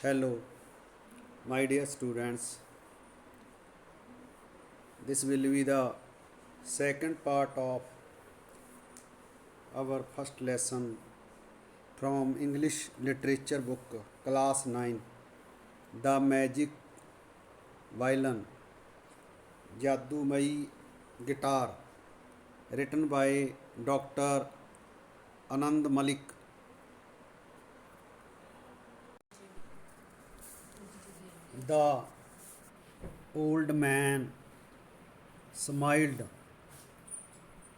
Hello, my dear students. This will be the second part of our first lesson from English literature book, class 9, The Magic Violin, Jadumai Guitar, written by Dr. Anand Malik. The old man smiled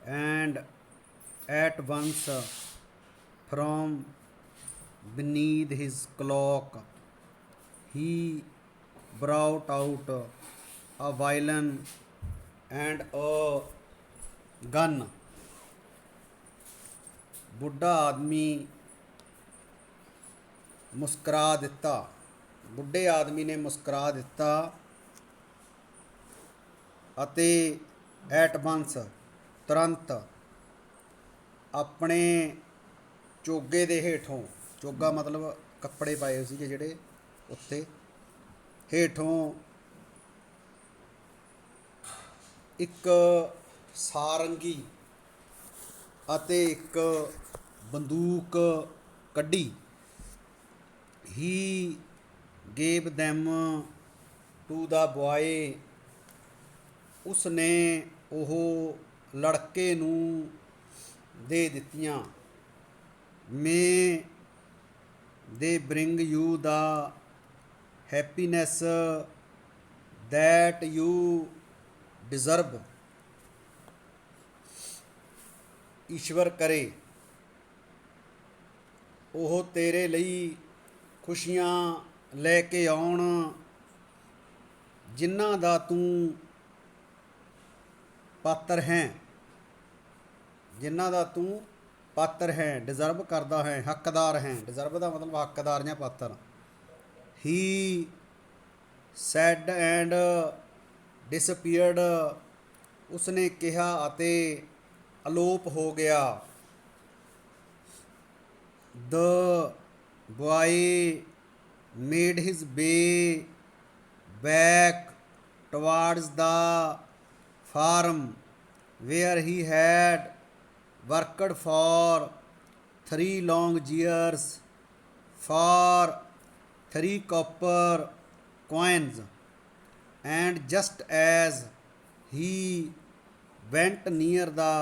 and at once from beneath his cloak he brought out a violin and a gun. ਬੁੱਢਾ ਆਦਮੀ ਮੁਸਕਰਾ ਦਿੱਤਾ ਬੁੱਢੇ ਆਦਮੀ ਨੇ ਮੁਸਕਰਾ ਦਿੱਤਾ ਅਤੇ at once ਤੁਰੰਤ ਆਪਣੇ ਚੋਗੇ ਦੇ ਹੇਠੋਂ ਚੋਗਾ ਮਤਲਬ ਕੱਪੜੇ ਪਾਏ ਹੋਏ ਸੀਗੇ ਜਿਹੜੇ ਉੱਤੇ ਹੇਠੋਂ ਇੱਕ ਸਾਰੰਗੀ ਅਤੇ ਇੱਕ ਬੰਦੂਕ ਕੱਢੀ। He gave them to the boy, ਉਸਨੇ ਉਹ ਲੜਕੇ ਨੂੰ ਦੇ ਦਿੱਤੀਆਂ। May they bring you the happiness that you deserve, ਈਸ਼ਵਰ ਕਰੇ ਉਹ ਤੇਰੇ ਲਈ ਖੁਸ਼ੀਆਂ ਲੈ ਕੇ ਆਉਣ ਜਿਨ੍ਹਾਂ ਦਾ ਤੂੰ ਪਾਤਰ ਹੈ, ਜਿਨ੍ਹਾਂ ਦਾ ਤੂੰ ਪਾਤਰ ਹੈ, ਡਿਜ਼ਰਵ ਕਰਦਾ ਹੈ, ਹੱਕਦਾਰ ਹੈ। ਡਿਜ਼ਰਵ ਦਾ ਮਤਲਬ ਹੱਕਦਾਰ ਜਾਂ ਪਾਤਰ। ਹੀ ਸੈਡ ਐਂਡ ਡਿਸਪੀਅਰਡ, ਉਸਨੇ ਕਿਹਾ ਅਤੇ ਅਲੋਪ ਹੋ ਗਿਆ। The boy made his way back towards the farm where he had worked for 3 long years for 3 copper coins, and just as he went near the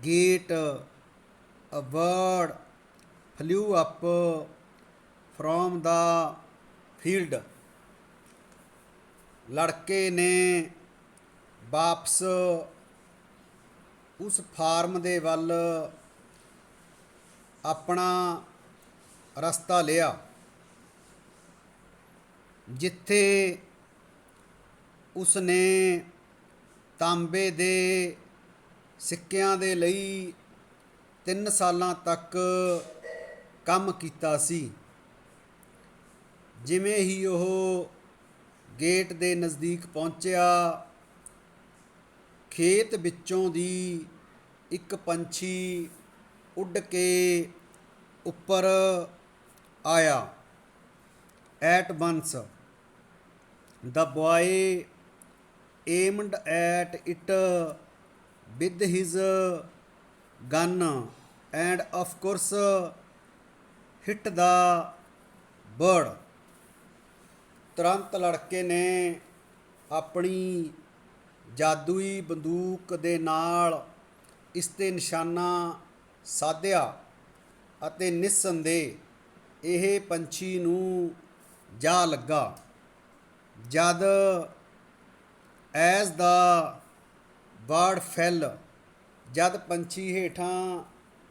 gate a bird flew up from the field। ਲੜਕੇ ਨੇ ਵਾਪਸ ਉਸ farm ਦੇ ਵੱਲ ਆਪਣਾ ਰਸਤਾ ਲਿਆ ਜਿੱਥੇ ਉਸਨੇ ਤਾਂਬੇ ਦੇ ਸਿੱਕਿਆਂ ਦੇ ਲਈ 3 ਸਾਲਾਂ ਤੱਕ ਕੰਮ ਕੀਤਾ ਸੀ। ਜਿਵੇਂ ਹੀ ਉਹ ਗੇਟ ਦੇ ਨਜ਼ਦੀਕ ਪਹੁੰਚਿਆ, ਖੇਤ ਵਿੱਚੋਂ ਦੀ ਇੱਕ ਪੰਛੀ ਉੱਡ ਕੇ ਉੱਪਰ ਆਇਆ। At once the boy aimed at it with his gun and of course hit the bird. ਤੁਰੰਤ ਲੜਕੇ ਨੇ ਆਪਣੀ ਜਾਦੂਈ ਬੰਦੂਕ ਦੇ ਨਾਲ ਇਸ 'ਤੇ ਨਿਸ਼ਾਨਾ ਸਾਧਿਆ ਅਤੇ ਨਿਸਸੰਦੇਹ ਇਹ ਪੰਛੀ ਨੂੰ ਜਾ ਲੱਗਾ। ਜਦ ਐਜ਼ ਦਾ ਬਰਡ ਫੈਲ, ਜਦ ਪੰਛੀ ਹੇਠਾਂ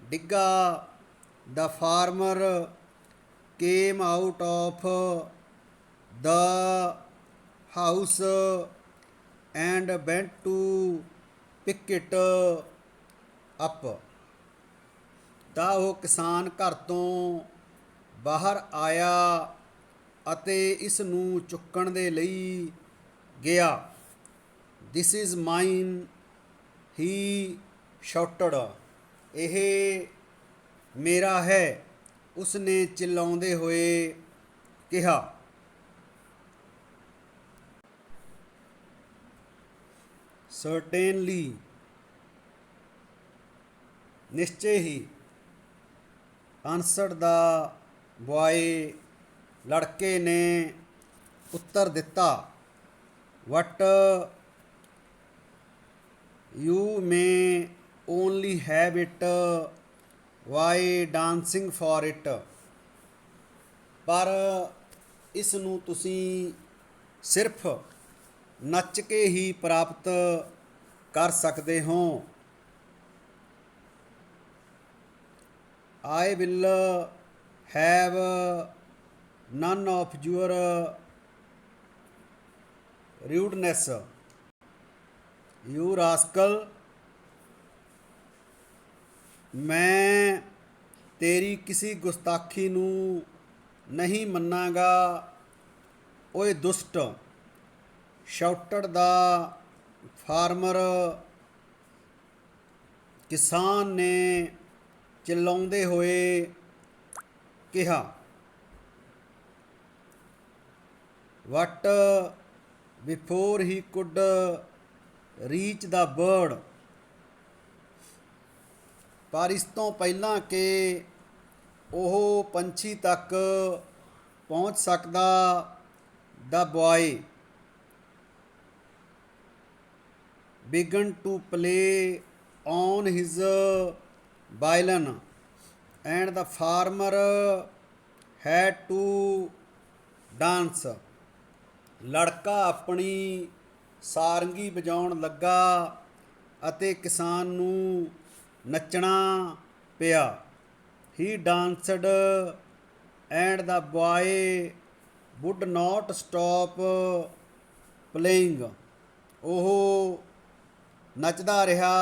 ਡਿੱਗਾ, the farmer came out of the house and went to pick it up। ਤਾਂ ਉਹ ਕਿਸਾਨ ਘਰ ਤੋਂ ਬਾਹਰ ਆਇਆ ਅਤੇ ਇਸ ਨੂੰ ਚੁੱਕਣ ਦੇ ਲਈ ਗਿਆ। This is mine, he shouted, ਇਹ ਮੇਰਾ ਹੈ, ਉਸਨੇ ਚਿল্ਲਾਉਂਦੇ ਹੋਏ ਕਿਹਾ। ਸਰਟੇਨਲੀ ਨਿਸ਼ਚੇ ਹੀ। ਆਨਸਰਡ ਦਾ ਬॉय ਲੜਕੇ ਨੇ ਉੱਤਰ ਦਿੱਤਾ। What you may only have it why dancing for it. ਪਰ ਇਸ ਨੂੰ ਤੁਸੀਂ ਸਿਰਫ ਨੱਚ ਕੇ ਹੀ ਪ੍ਰਾਪਤ ਕਰ ਸਕਦੇ ਹੋ। I will have none of your rudeness, you rascal। मैं तेरी किसी गुस्ताखी नू नहीं मन्नागा, ओए दुष्ट। shouted the farmer, किसान ने चिल्लाਉਂਦੇ ਹੋਏ ਕਿਹਾ। What before he could reach the bird, ਪਰ ਇਸ ਤੋਂ ਪਹਿਲਾਂ ਕਿ ਉਹ ਪੰਛੀ ਤੱਕ ਪਹੁੰਚ ਸਕਦਾ, the boy began to play on his violin and the farmer had to dance। ਲੜਕਾ ਆਪਣੀ ਸਾਰੰਗੀ ਵਜਾਉਣ ਲੱਗਾ ਅਤੇ ਕਿਸਾਨ ਨੂੰ ਨੱਚਣਾ ਪਿਆ। he danced and the boy would not stop playing। ਉਹ ਨੱਚਦਾ ਰਿਹਾ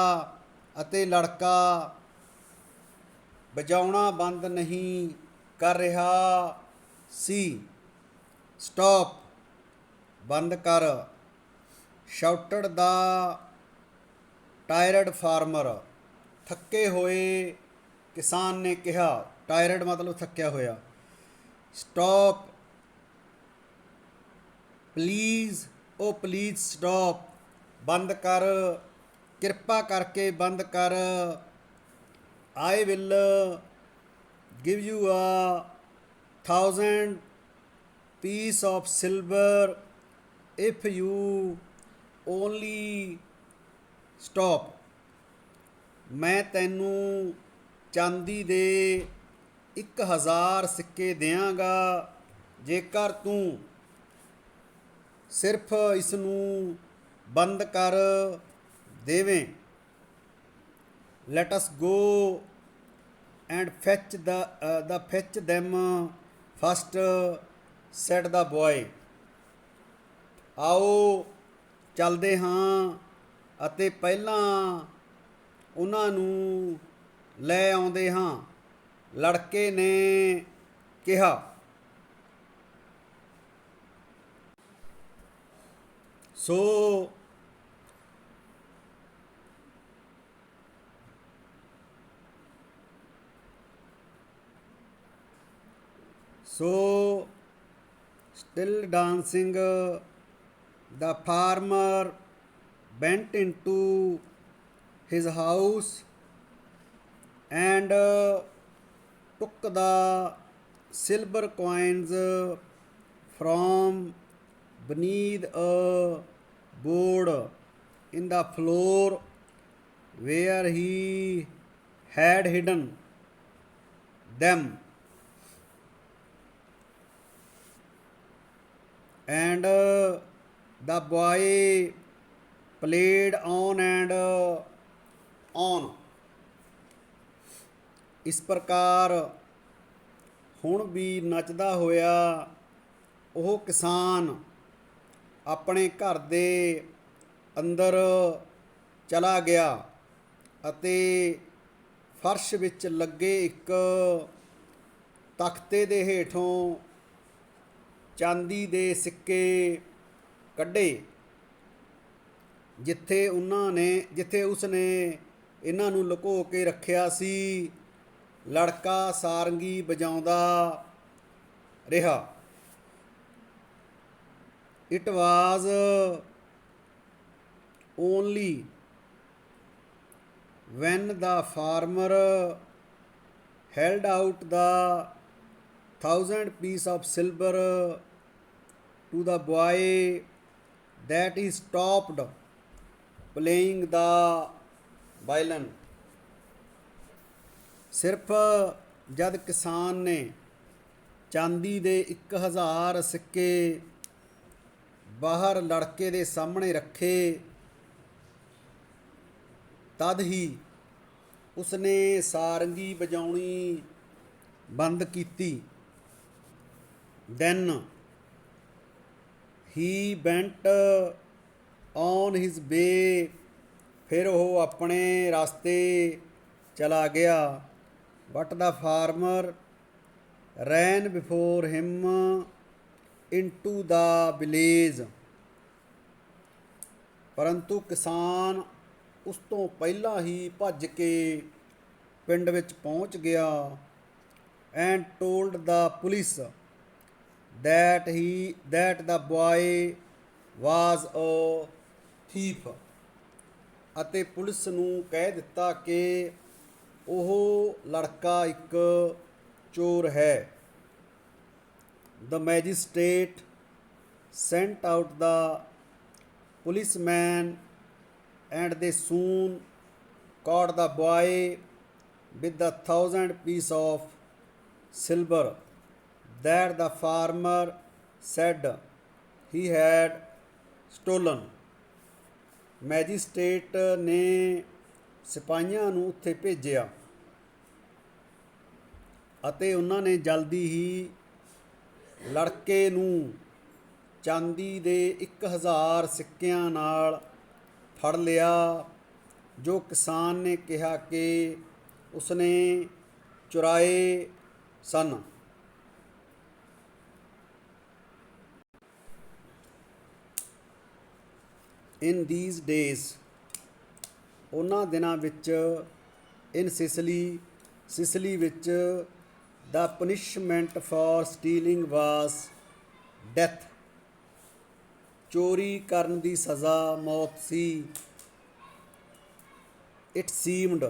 ਅਤੇ ਲੜਕਾ ਵਜਾਉਣਾ ਬੰਦ ਨਹੀਂ ਕਰ ਰਿਹਾ ਸੀ। ਸਟਾਪ ਬੰਦ ਕਰ। shouted the tired farmer, ਥੱਕੇ ਹੋਏ ਕਿਸਾਨ ਨੇ ਕਿਹਾ। ਟਾਇਰਡ ਮਤਲਬ ਥੱਕਿਆ ਹੋਇਆ। Stop please, oh please stop, ਬੰਦ ਕਰ, ਕਿਰਪਾ ਕਰਕੇ ਬੰਦ ਕਰ। I will give you 1,000 piece of silver if you only stop। ਮੈਂ ਤੈਨੂੰ ਚਾਂਦੀ ਦੇ 1,000 ਸਿੱਕੇ ਦਿਆਂਗਾ ਜੇਕਰ ਤੂੰ ਸਿਰਫ ਇਸ ਨੂੰ ਬੰਦ ਕਰ ਦੇਵੇਂ। let us go and fetch them first, said the boy। ਆਓ ਚੱਲਦੇ ਹਾਂ ਅਤੇ ਪਹਿਲਾਂ ਉਹਨਾਂ ਨੂੰ ਲੈ ਆਉਂਦੇ ਹਾਂ, ਲੜਕੇ ਨੇ ਕਿਹਾ। ਸੋ still dancing, the farmer went into his house and took the silver coins from beneath a board in the floor where he had hidden them, and the boy played on and on। ਇਸ ਪ੍ਰਕਾਰ ਹੁਣ ਵੀ ਨੱਚਦਾ ਹੋਇਆ ਉਹ ਕਿਸਾਨ ਆਪਣੇ ਘਰ ਦੇ ਅੰਦਰ ਚਲਾ ਗਿਆ ਅਤੇ ਫਰਸ਼ ਵਿੱਚ ਲੱਗੇ ਇੱਕ ਤਖਤੇ ਦੇ ਹੇਠੋਂ ਚਾਂਦੀ ਦੇ ਸਿੱਕੇ ਕੱਢੇ, ਜਿੱਥੇ ਉਸਨੇ ਇਹਨਾਂ ਨੂੰ ਲੁਕੋ ਕੇ ਰੱਖਿਆ ਸੀ। ਲੜਕਾ ਸਾਰੰਗੀ ਵਜਾਉਂਦਾ ਰਿਹਾ। It was only when the farmer held out the 1,000 piece of silver to the boy that he stopped playing the violin. ਸਿਰਫ ਜਦ ਕਿਸਾਨ ਨੇ ਚਾਂਦੀ ਦੇ 1,000 ਸਿੱਕੇ ਬਾਹਰ ਲੜਕੇ ਦੇ ਸਾਹਮਣੇ ਰੱਖੇ ਤਦ ਹੀ ਉਸਨੇ ਸਾਰੰਗੀ ਵਜਾਉਣੀ ਬੰਦ ਕੀਤੀ। Then he went on his way, ਫਿਰ ਉਹ ਆਪਣੇ ਰਸਤੇ ਚਲਾ ਗਿਆ। But the farmer ran before him into the village, ਪਰੰਤੂ ਕਿਸਾਨ ਉਸ ਤੋਂ ਪਹਿਲਾਂ ਹੀ ਭੱਜ ਕੇ ਪਿੰਡ ਵਿੱਚ ਪਹੁੰਚ ਗਿਆ। And told the police that the boy was a thief, ਅਤੇ ਪੁਲਿਸ ਨੂੰ ਕਹਿ ਦਿੱਤਾ ਕਿ ਉਹ ਲੜਕਾ ਇੱਕ ਚੋਰ ਹੈ। The magistrate sent out the policeman and they soon caught the boy with the 1,000 piece of silver that the farmer said he had stolen. Magistrate ਨੇ ਸਿਪਾਹੀਆਂ ਨੂੰ ਉੱਥੇ ਭੇਜਿਆ ਅਤੇ ਉਹਨਾਂ ਨੇ ਜਲਦੀ ਹੀ ਲੜਕੇ ਨੂੰ ਚਾਂਦੀ ਦੇ 1,000 ਸਿੱਕਿਆਂ ਨਾਲ ਫੜ ਲਿਆ ਜੋ ਕਿਸਾਨ ਨੇ ਕਿਹਾ ਕਿ ਉਸਨੇ ਚੁਰਾਏ ਸਨ। In these days, ਉਹਨਾਂ ਦਿਨਾਂ ਵਿੱਚ in ਸਿਸਲੀ ਵਿੱਚ the punishment for stealing was death, ਚੋਰੀ ਕਰਨ ਦੀ ਸਜ਼ਾ ਮੌਤ ਸੀ। It seemed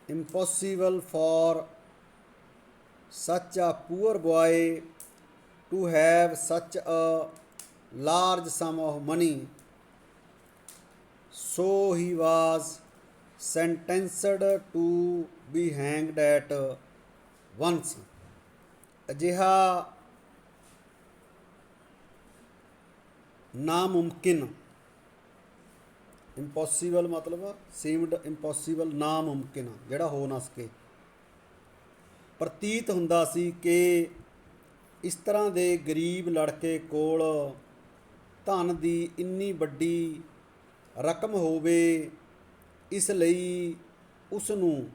impossible for such a poor boy to have such a large sum of money, so he was sentenced to be hanged at once. ਅਜਿਹਾ ਨਾਮੁਮਕਿਨ, impossible ਮਤਲਬ seemed impossible, ਨਾਮੁਮਕਿਨ ਜਿਹੜਾ ਹੋ ਨਾ ਸਕੇ, ਪ੍ਰਤੀਤ ਹੁੰਦਾ ਸੀ ਕਿ ਇਸ ਤਰ੍ਹਾਂ ਦੇ ਗਰੀਬ ਲੜਕੇ ਕੋਲ ਧਨ ਦੀ ਇੰਨੀ ਵੱਡੀ ਰਕਮ ਹੋਵੇ। ਇਸ ਲਈ ਉਸ ਨੂੰ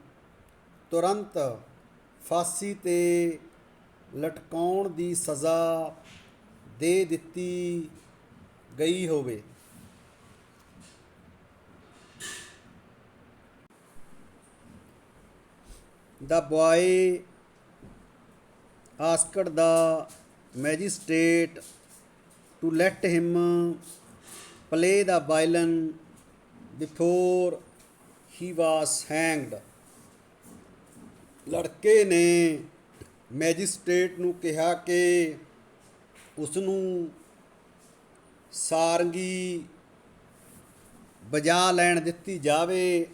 ਤੁਰੰਤ ਫਾਂਸੀ 'ਤੇ ਲਟਕਾਉਣ ਦੀ ਸਜ਼ਾ ਦੇ ਦਿੱਤੀ ਗਈ ਹੋਵੇ। The boy asked the magistrate to let him play the violin before he was hanged. ਲੜਕੇ ਨੇ ਮੈਜਿਸਟ੍ਰੇਟ ਨੂੰ ਕਿਹਾ ਕਿ ਉਸ ਨੂੰ ਸਾਰੰਗੀ ਵਜਾ ਲੈਣ ਦਿੱਤੀ ਜਾਵੇ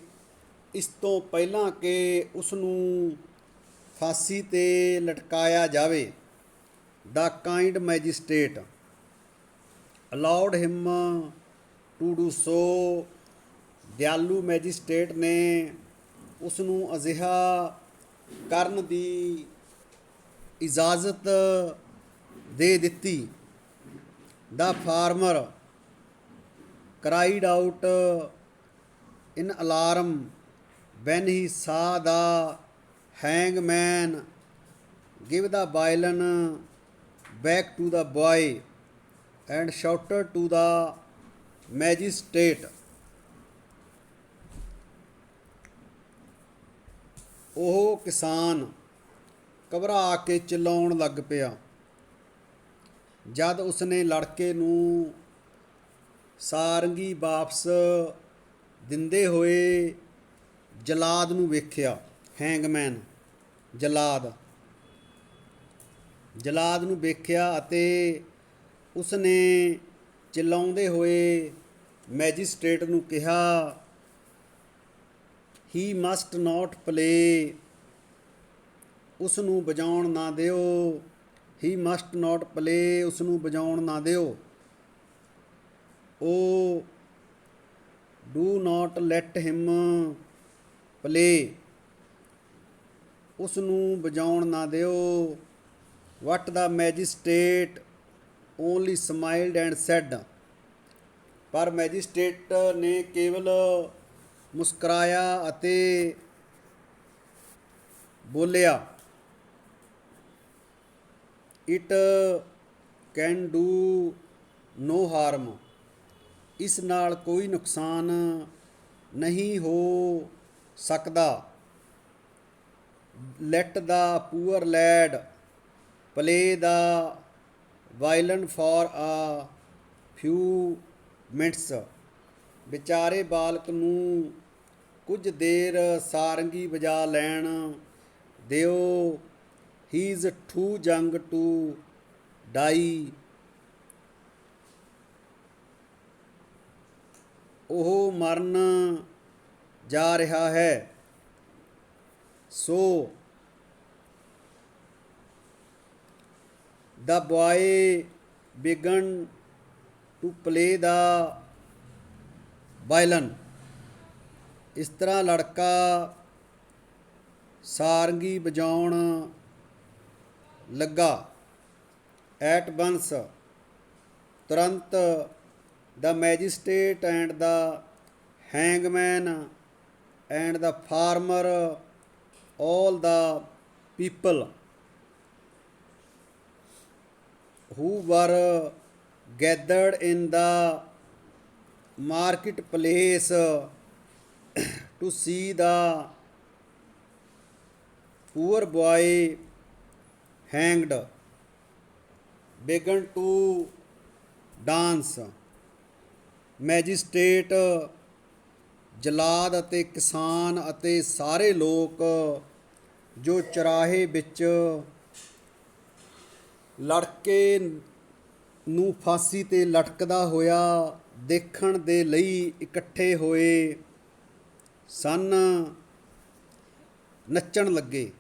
ਇਸ ਤੋਂ ਪਹਿਲਾਂ ਕਿ ਉਸ ਨੂੰ ਫਾਂਸੀ 'ਤੇ ਲਟਕਾਇਆ ਜਾਵੇ। The kind magistrate allowed him to do so. ਦਿਆਲੂ ਮੈਜਿਸਟ੍ਰੇਟ ਨੇ ਉਸ ਨੂੰ ਅਜਿਹਾ ਕਰਨ ਦੀ ਇਜਾਜ਼ਤ ਦੇ ਦਿੱਤੀ। The farmer cried out in alarm when he saw the hangman give the violin back to the boy and shouted to the magistrate. ਉਹ ਕਿਸਾਨ ਘਬਰਾ ਕੇ ਚਿਲਾਉਣ ਲੱਗ ਪਿਆ। ਜਦ ਉਸਨੇ ਲੜਕੇ ਨੂੰ ਸਾਰੰਗੀ ਵਾਪਸ ਦਿੰਦੇ ਹੋਏ ਜਲਾਦ ਨੂੰ ਵੇਖਿਆ, ਹੈਂਗਮੈਨ ਜਲਾਦ ਨੂੰ ਵੇਖਿਆ ਅਤੇ ਉਸਨੇ ਚਿਲਾਉਂਦੇ ਹੋਏ ਮੈਜਿਸਟ੍ਰੇਟ ਨੂੰ ਕਿਹਾ, ਹੀ ਮਸਟ ਨਾਟ ਪਲੇ, ਉਸ ਨੂੰ ਵਜਾਉਣ ਨਾ ਦਿਓ, ਹੀ ਮਸਟ ਨਾਟ ਪਲੇ, ਉਸ ਨੂੰ ਵਜਾਉਣ ਨਾ ਦਿਓ। Oh do not let him play, ਉਸ ਨੂੰ ਵਜਾਉਣ ਨਾ ਦਿਓ। But the magistrate only smiled and said, ਪਰ ਮੈਜਿਸਟ੍ਰੇਟ ਨੇ ਕੇਵਲ ਮੁਸਕਰਾਇਆ ਅਤੇ ਬੋਲਿਆ, it can do no harm, ਇਸ ਨਾਲ ਕੋਈ ਨੁਕਸਾਨ ਨਹੀਂ ਹੋ ਸਕਦਾ। Let the poor lad play the violin for a few minutes, ਵਿਚਾਰੇ ਬਾਲਕ ਨੂੰ ਕੁਝ ਦੇਰ ਸਾਰੰਗੀ ਵਜਾ ਲੈਣ ਦਿਓ। He is too young to die, ਉਹ ਮਰਨ ਜਾ ਰਿਹਾ ਹੈ। So the boy began to play the violin, ਇਸ ਤਰ੍ਹਾਂ ਲੜਕਾ ਸਾਰੰਗੀ ਵਜਾਉਣ ਲੱਗਾ। ਐਟ ਵੰਸ, ਤੁਰੰਤ, the magistrate and the hangman and the farmer, all the people who were gathered in the marketplace to see the poor boy hanged began to dance। Magistrate, ਜਲਾਦ ਅਤੇ ਕਿਸਾਨ ਅਤੇ ਸਾਰੇ ਲੋਕ ਜੋ ਚੁਰਾਹੇ ਵਿੱਚ ਲੜਕੇ ਨੂੰ ਫਾਂਸੀ 'ਤੇ ਲਟਕਦਾ ਹੋਇਆ ਦੇਖਣ ਦੇ ਲਈ ਇਕੱਠੇ ਹੋਏ ਸਨ, ਨੱਚਣ ਲੱਗੇ।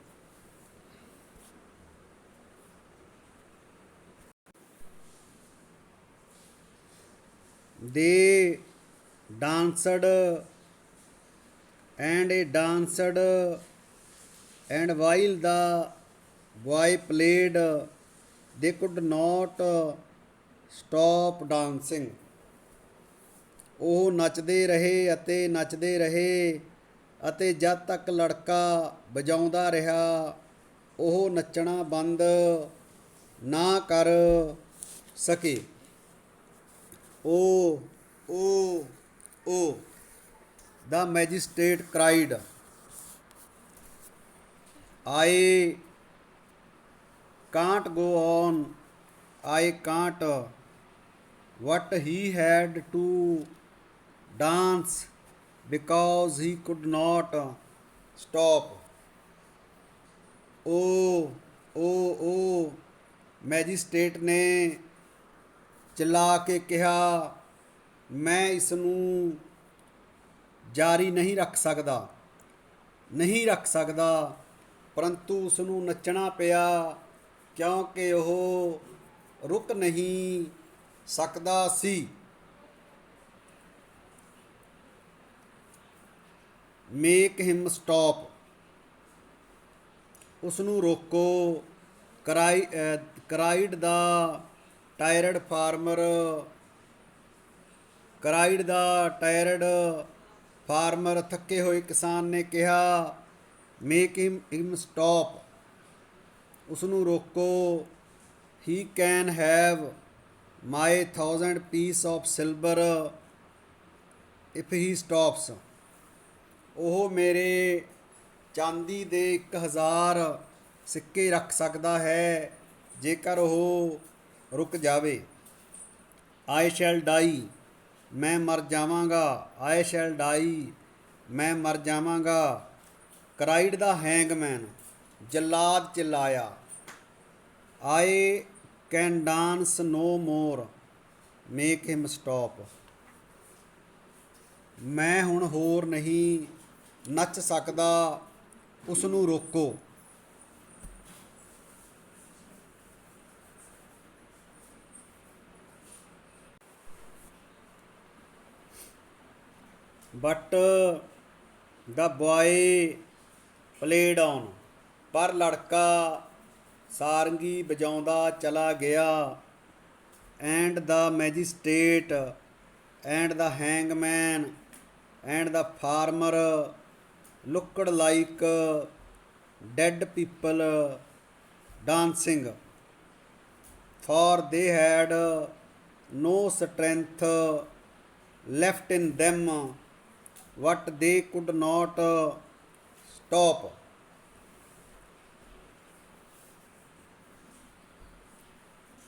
ਦੇ danced and while the boy played they could not stop dancing। ਉਹ ਨੱਚਦੇ ਰਹੇ ਅਤੇ ਜਦ ਤੱਕ ਲੜਕਾ ਵਜਾਉਂਦਾ ਰਿਹਾ ਉਹ ਨੱਚਣਾ ਬੰਦ ਨਾ ਕਰ ਸਕੇ। Oh, the magistrate cried, I can't go on, I can't। But he had to dance because he could not stop। Magistrate ਨੇ ਚਿल्ला ਕੇ ਕਿਹਾ, ਮੈਂ ਇਸ ਨੂੰ ਜਾਰੀ ਨਹੀਂ ਰੱਖ ਸਕਦਾ, ਪਰੰਤੂ ਉਸ ਨੂੰ ਨੱਚਣਾ ਪਿਆ ਕਿਉਂਕਿ ਉਹ ਰੁਕ ਨਹੀਂ ਸਕਦਾ ਸੀ। ਮੇਕ ਹਿਮ ਸਟਾਪ, ਉਸ ਨੂੰ ਰੋਕੋ। ਕਰਾਈਡ ਦਾ ਟਾਇਰਡ ਫਾਰਮਰ, ਥੱਕੇ ਹੋਏ ਕਿਸਾਨ ਨੇ ਕਿਹਾ, ਮੇਕ ਹਿਮ ਸਟਾਪ, ਉਸ ਨੂੰ ਰੋਕੋ। ਹੀ can have my 1000 piece of silver if he stops, ਉਹ ਮੇਰੇ ਚਾਂਦੀ ਦੇ 1000 ਸਿੱਕੇ ਰੱਖ ਸਕਦਾ ਹੈ ਜੇਕਰ ਉਹ ਰੁਕ ਜਾਵੇ। ਆਈ ਸ਼ੈਲ ਡਾਈ, ਮੈਂ ਮਰ ਜਾਵਾਂਗਾ। ਆਈ ਸ਼ੈਲ ਡਾਈ, ਮੈਂ ਮਰ ਜਾਵਾਂਗਾ। ਕਰਾਈਡ ਦਾ ਹੈਂਗਮੈਨ, ਜੱਲਾਦ ਚਿल्लाया। I can dance no more, make him stop. ਮੈਂ ਹੁਣ ਹੋਰ ਨਹੀਂ ਨੱਚ ਸਕਦਾ, ਉਸ ਨੂੰ ਰੋਕੋ। But the boy played on, ਪਰ ਲੜਕਾ ਸਾਰੰਗੀ ਵਜਾਉਂਦਾ ਚਲਾ ਗਿਆ। And the magistrate and the hangman and the farmer looked like dead people dancing, for they had no strength left in them what they could not stop।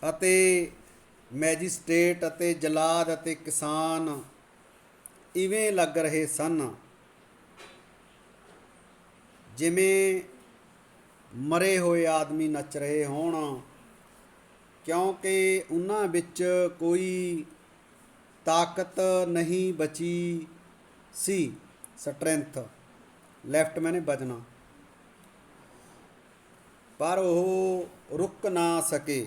ਅਤੇ magistrate ਅਤੇ ਜਲਾਦ ਅਤੇ ਕਿਸਾਨ ਇਵੇਂ ਲੱਗ ਰਹੇ ਸਨ ਜਿਵੇਂ ਮਰੇ ਹੋਏ ਆਦਮੀ ਨੱਚ ਰਹੇ ਹੋਣ, ਕਿਉਂਕਿ ਉਹਨਾਂ ਵਿੱਚ ਕੋਈ ਤਾਕਤ ਨਹੀਂ ਬਚੀ ਸੀ। ਸਟਰੈਂਥ ਲੈਫਟ ਮੈਨੇ ਬਚਣਾ, ਪਰ ਉਹ ਰੁਕ ਨਾ ਸਕੇ।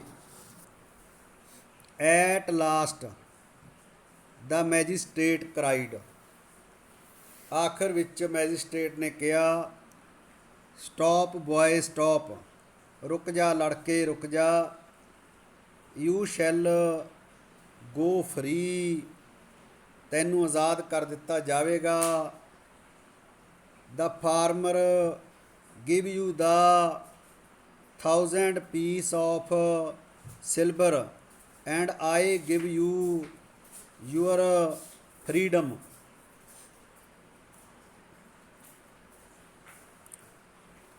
ਐਟ ਲਾਸਟ ਦਾ ਮੈਜਿਸਟ੍ਰੇਟ ਕਰਾਈਡ, ਆਖਰ ਵਿੱਚ ਮੈਜਿਸਟ੍ਰੇਟ ਨੇ ਕਿਹਾ, ਸਟਾਪ ਬॉय ਸਟਾਪ, ਰੁਕ ਜਾ ਲੜਕੇ ਰੁਕ ਜਾ। ਯੂ ਸ਼ੈਲ ਗੋ ਫਰੀ, ਤੈਨੂੰ ਆਜ਼ਾਦ ਕਰ ਦਿੱਤਾ ਜਾਵੇਗਾ। The farmer give you the 1000 piece of silver and I give you your freedom.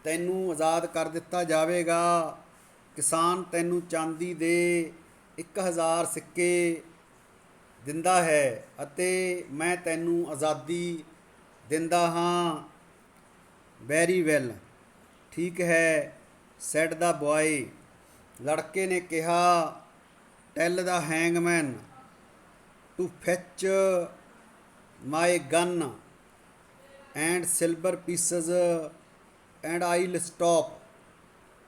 ਤੈਨੂੰ ਆਜ਼ਾਦ ਕਰ ਦਿੱਤਾ ਜਾਵੇਗਾ। ਕਿਸਾਨ ਤੈਨੂੰ ਚਾਂਦੀ ਦੇ 1000 ਸਿੱਕੇ ਦਿੰਦਾ ਹੈ ਅਤੇ ਮੈਂ ਤੈਨੂੰ ਆਜ਼ਾਦੀ ਦਿੰਦਾ ਹਾਂ। ਵੈਰੀ ਵੈਲ, ਠੀਕ ਹੈ, ਸੈਡ ਦਾ ਬॉय, ਲੜਕੇ ਨੇ ਕਿਹਾ। Tell the hangman to fetch my gun and silver pieces and I'll stop.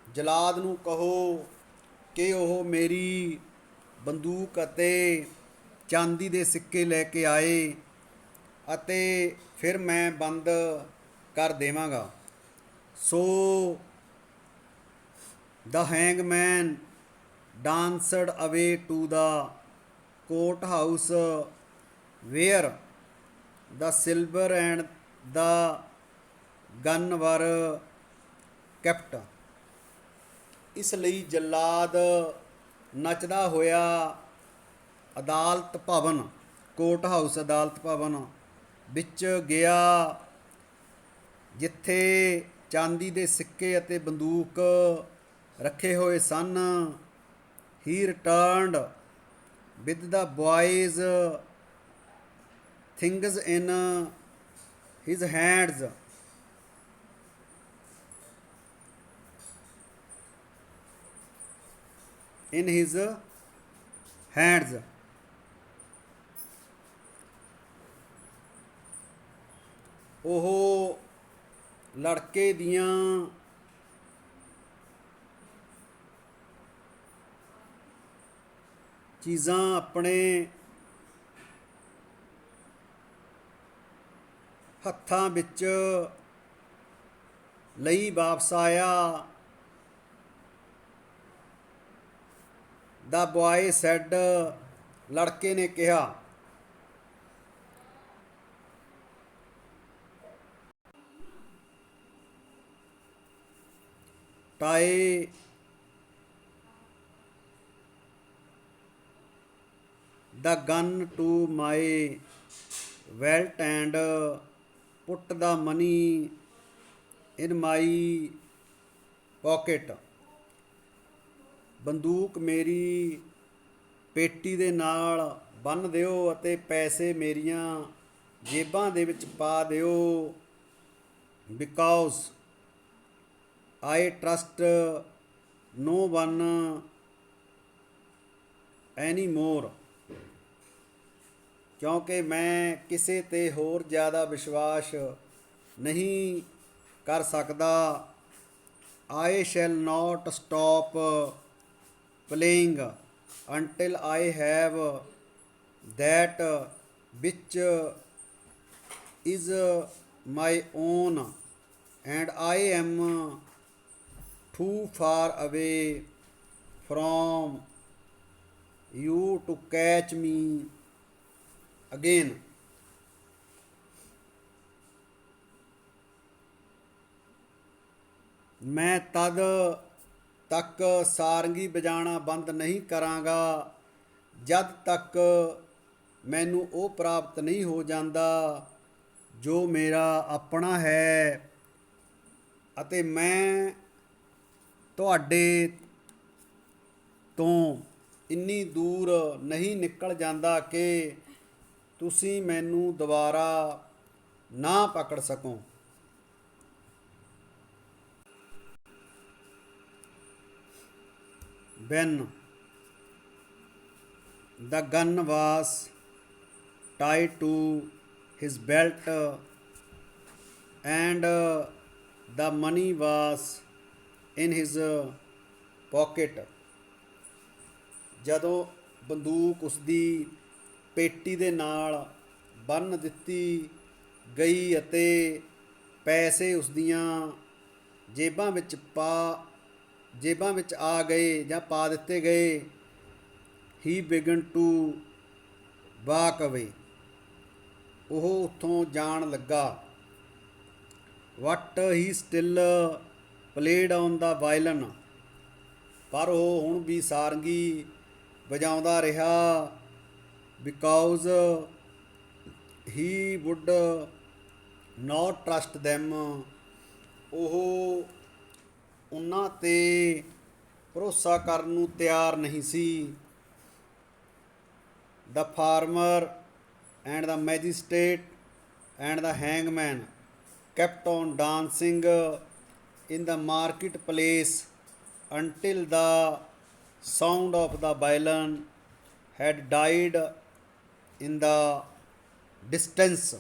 ਜਲਾਦ ਨੂੰ ਕਹੋ ਕਿ ਉਹ ਮੇਰੀ ਬੰਦੂਕ ਅਤੇ ਚਾਂਦੀ ਦੇ ਸਿੱਕੇ ਲੈ ਕੇ ਆਏ ਅਤੇ ਫਿਰ ਮੈਂ ਬੰਦ ਕਰ ਦੇਵਾਂਗਾ। ਸੋ ਦਾ hangman danced away to the court house where the silver and the gun were kept. ਇਸ ਲਈ ਜੱਲਾਦ ਨੱਚਦਾ ਹੋਇਆ ਅਦਾਲਤ ਭਵਨ, ਕੋਰਟ ਹਾਊਸ ਅਦਾਲਤ ਭਵਨ ਵਿੱਚ ਗਿਆ ਜਿੱਥੇ ਚਾਂਦੀ ਦੇ ਸਿੱਕੇ ਅਤੇ ਬੰਦੂਕ ਰੱਖੇ ਹੋਏ ਸਨ। He returned with the boy's things in his hands. in his hands। ਉਹ ਲੜਕੇ ਦੀਆਂ ਚੀਜ਼ਾਂ ਆਪਣੇ ਹੱਥਾਂ ਵਿੱਚ ਲਈ ਵਾਪਸ ਆਇਆ। ਦਾ ਬॉय ਸੈਡ, ਲੜਕੇ ਨੇ ਕਿਹਾ। Tie the gun to my belt and put the money in my pocket. ਬੰਦੂਕ ਮੇਰੀ ਪੇਟੀ ਦੇ ਨਾਲ ਬੰਨ੍ਹ ਦਿਓ ਅਤੇ ਪੈਸੇ ਮੇਰੀਆਂ ਜੇਬਾਂ ਦੇ ਵਿੱਚ ਪਾ ਦਿਓ। Because I trust no one any more, ਕਿਉਂਕਿ ਮੈਂ ਕਿਸੇ 'ਤੇ ਹੋਰ ਜ਼ਿਆਦਾ ਵਿਸ਼ਵਾਸ ਨਹੀਂ ਕਰ ਸਕਦਾ। I shall not stop playing until I have that which is my own, and I am too far away from you to catch me again. मैं तद तक सारंगी बजाना बंद नहीं करांगा जद तक मैनू ਉਹ ਪ੍ਰਾਪਤ ਨਹੀਂ ਹੋ ਜਾਂਦਾ ਜੋ ਮੇਰਾ ਆਪਣਾ ਹੈ, ਅਤੇ ਮੈਂ ਤੁਹਾਡੇ ਤੋਂ ਇੰਨੀ ਦੂਰ ਨਹੀਂ ਨਿਕਲ ਜਾਂਦਾ ਕਿ ਤੁਸੀਂ ਮੈਨੂੰ ਦੁਬਾਰਾ ਨਾ ਪਕੜ ਸਕੋ। When the gun was tied to his belt and the money was in his pocket, ਜਦੋਂ ਬੰਦੂਕ ਉਸਦੀ ਪੇਟੀ ਦੇ ਨਾਲ ਬੰਨ੍ਹ ਦਿੱਤੀ ਗਈ ਅਤੇ ਪੈਸੇ ਉਸਦੀਆਂ ਜੇਬਾਂ ਵਿੱਚ ਆ ਗਏ ਜਾਂ ਪਾ ਦਿੱਤੇ ਗਏ, ਹੀ ਬਿਗਨ ਟੂ ਵਾਕ ਅਵੇ, ਉਹ ਉੱਥੋਂ ਜਾਣ ਲੱਗਾ। But he still played on the violin, ਪਰ ਉਹ ਹੁਣ ਵੀ ਸਾਰੰਗੀ ਵਜਾਉਂਦਾ ਰਿਹਾ। Because he would not trust them, ਉਹ ਉਹਨਾਂ 'ਤੇ ਭਰੋਸਾ ਕਰਨ ਨੂੰ ਤਿਆਰ ਨਹੀਂ ਸੀ। The farmer and the magistrate and the hangman kept on dancing in the marketplace until the sound of the violin had died in the distance.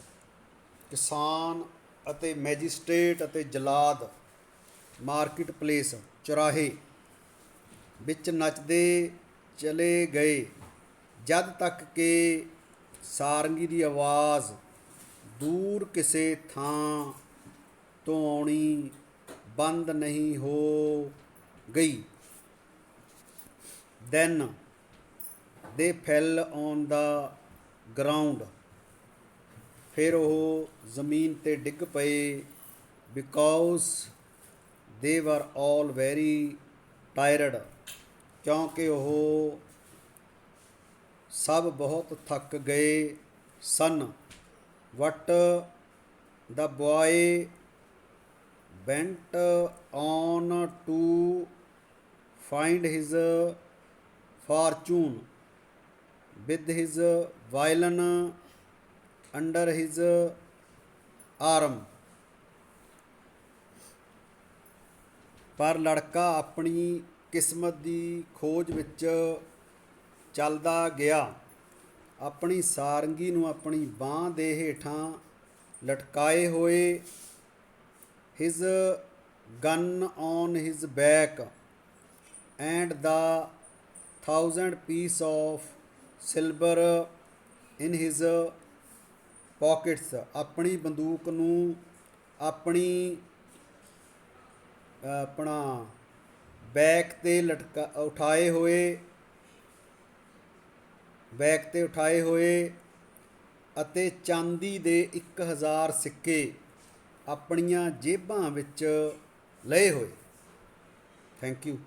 ਕਿਸਾਨ ਅਤੇ ਮੈਜਿਸਟ੍ਰੇਟ ਅਤੇ ਜਲਾਦ ਮਾਰਕੀਟ ਪਲੇਸ ਚੁਰਾਹੇ ਵਿੱਚ ਨੱਚਦੇ ਚਲੇ ਗਏ ਜਦ ਤੱਕ ਕਿ ਸਾਰੰਗੀ ਦੀ ਆਵਾਜ਼ ਦੂਰ ਕਿਸੇ ਥਾਂ ਤੋਂ ਆਉਣੀ ਬੰਦ ਨਹੀਂ ਹੋ ਗਈ। Then they fell on the ground, ਫਿਰ ਉਹ ਜ਼ਮੀਨ 'ਤੇ ਡਿੱਗ ਪਏ। Because they were all very tired, ਕਿਉਂਕਿ ਉਹ ਸਭ ਬਹੁਤ ਥੱਕ ਗਏ ਸਨ। But the boy went on to find his fortune with his violin under his arm, ਪਰ ਲੜਕਾ ਆਪਣੀ ਕਿਸਮਤ ਦੀ ਖੋਜ ਵਿੱਚ ਚੱਲਦਾ ਗਿਆ, ਆਪਣੀ ਸਾਰੰਗੀ ਨੂੰ ਆਪਣੀ ਬਾਂਹ ਦੇ ਹੇਠਾਂ ਲਟਕਾਏ ਹੋਏ। His gun on his back and the 1000 piece of silver in his pockets, ਆਪਣੀ ਬੰਦੂਕ ਨੂੰ ਆਪਣਾ ਬੈਕ 'ਤੇ ਉਠਾਏ ਹੋਏ ਅਤੇ ਚਾਂਦੀ ਦੇ 1000 ਸਿੱਕੇ ਆਪਣੀਆਂ ਜੇਬਾਂ ਵਿੱਚ ਲਏ ਹੋਏ। Thank you.